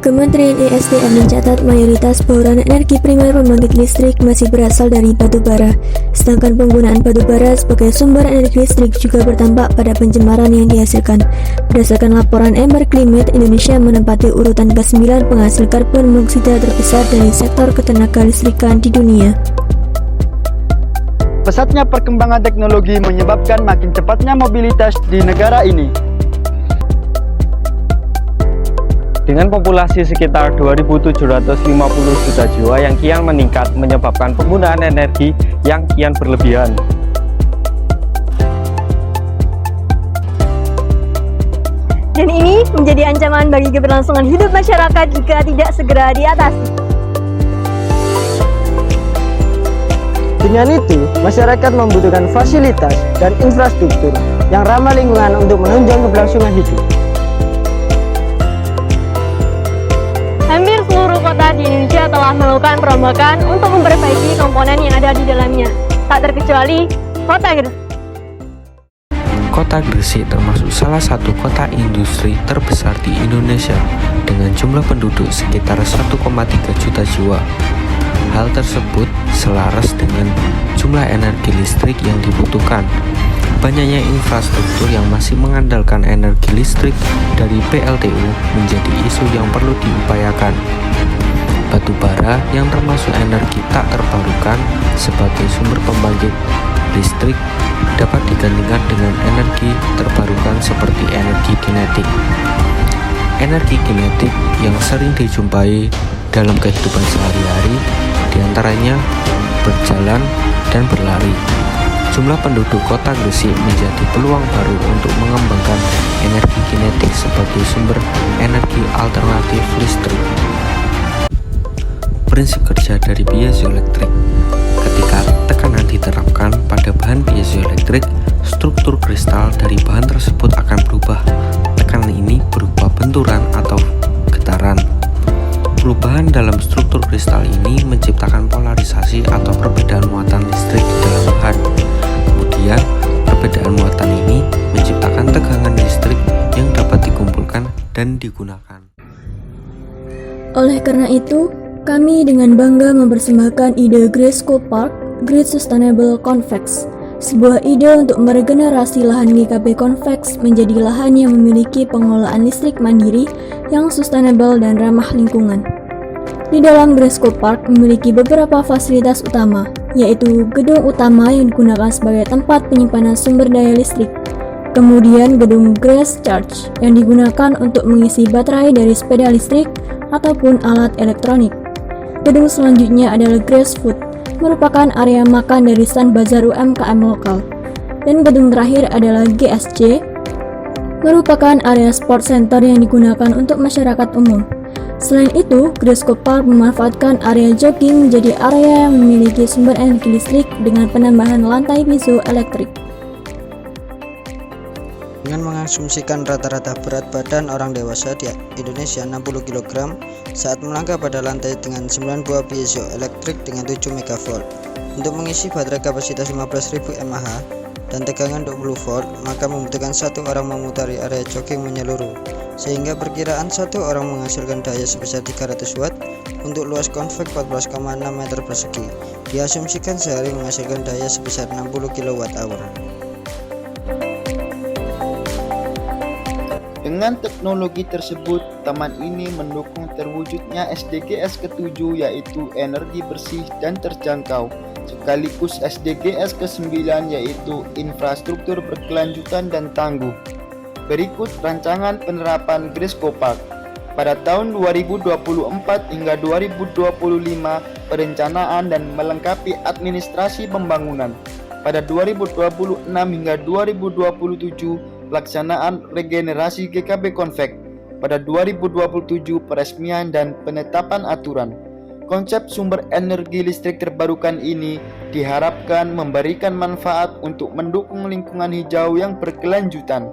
Kementerian ESDM mencatat mayoritas bauran energi primer pembangkit listrik masih berasal dari batu bara, sedangkan penggunaan batu bara sebagai sumber energi listrik juga berdampak pada pencemaran yang dihasilkan. Berdasarkan laporan Ember Climate, Indonesia menempati urutan ke-9 penghasil karbon monoksida terbesar dari sektor ketenaga listrikan di dunia. Pesatnya perkembangan teknologi menyebabkan makin cepatnya mobilitas di negara ini. Dengan populasi sekitar 2.750 juta jiwa yang kian meningkat menyebabkan penggunaan energi yang kian berlebihan. Dan ini menjadi ancaman bagi keberlangsungan hidup masyarakat jika tidak segera diatasi. Dengan itu, masyarakat membutuhkan fasilitas dan infrastruktur yang ramah lingkungan untuk menunjang keberlangsungan hidup. Hampir seluruh kota di Indonesia telah melakukan perombakan untuk memperbaiki komponen yang ada di dalamnya, tak terkecuali Kota Gresik. Kota Gresik termasuk salah satu kota industri terbesar di Indonesia dengan jumlah penduduk sekitar 1,3 juta jiwa. Hal tersebut selaras dengan jumlah energi listrik yang dibutuhkan. Banyaknya infrastruktur yang masih mengandalkan energi listrik dari PLTU menjadi isu yang perlu diupayakan. Batu bara yang termasuk energi tak terbarukan sebagai sumber pembangkit listrik dapat digantikan dengan energi terbarukan seperti energi kinetik. Energi kinetik yang sering dijumpai dalam kehidupan sehari-hari diantaranya berjalan dan berlari. Jumlah penduduk kota Gresik menjadi peluang baru untuk mengembangkan energi kinetik sebagai sumber energi alternatif listrik. Prinsip kerja dari piezoelektrik. Ketika tekanan diterapkan pada bahan piezoelektrik, struktur kristal dari bahan tersebut akan berubah. Tekanan ini berupa benturan atau getaran. Perubahan dalam struktur kristal ini menciptakan polarisasi atau perbedaan muatan listrik di dalam bahan. Kemudian, perbedaan muatan ini menciptakan tegangan listrik yang dapat dikumpulkan dan digunakan. Oleh karena itu, kami dengan bangga mempersembahkan ide Gresco Park Grid Sustainable Convex, sebuah ide untuk meregenerasi lahan GKP Convex menjadi lahan yang memiliki pengelolaan listrik mandiri yang sustainable dan ramah lingkungan. Di dalam Gresco Park memiliki beberapa fasilitas utama, yaitu gedung utama yang digunakan sebagai tempat penyimpanan sumber daya listrik. Kemudian gedung Grace Charge yang digunakan untuk mengisi baterai dari sepeda listrik ataupun alat elektronik. Gedung selanjutnya adalah Grace Food, merupakan area makan dari stand bazar UMKM lokal. Dan gedung terakhir adalah GSC, merupakan area sport center yang digunakan untuk masyarakat umum. Selain itu, Gresco Park memanfaatkan area jogging menjadi area yang memiliki sumber energi listrik dengan penambahan lantai piezoelektrik. Dengan mengasumsikan rata-rata berat badan orang dewasa di Indonesia 60 kg saat melangkah pada lantai dengan 9 buah piezoelektrik dengan 7 MV untuk mengisi baterai kapasitas 15.000 mAh dan tegangan 20 volt, maka membutuhkan satu orang memutari area jogging menyeluruh, sehingga perkiraan satu orang menghasilkan daya sebesar 300 watt untuk luas konveks 14,6 meter persegi. Diasumsikan sehari menghasilkan daya sebesar 60 kWh. Dengan teknologi tersebut, taman ini mendukung terwujudnya SDGs ke-7 yaitu energi bersih dan terjangkau, sekaligus SDGs ke-9 yaitu infrastruktur berkelanjutan dan tangguh. Berikut rancangan penerapan Gresco Park. Pada tahun 2024 hingga 2025, perencanaan dan melengkapi administrasi pembangunan. Pada 2026 hingga 2027, pelaksanaan regenerasi GKP Convex. Pada 2027, peresmian dan penetapan aturan. Konsep sumber energi listrik terbarukan ini diharapkan memberikan manfaat untuk mendukung lingkungan hijau yang berkelanjutan.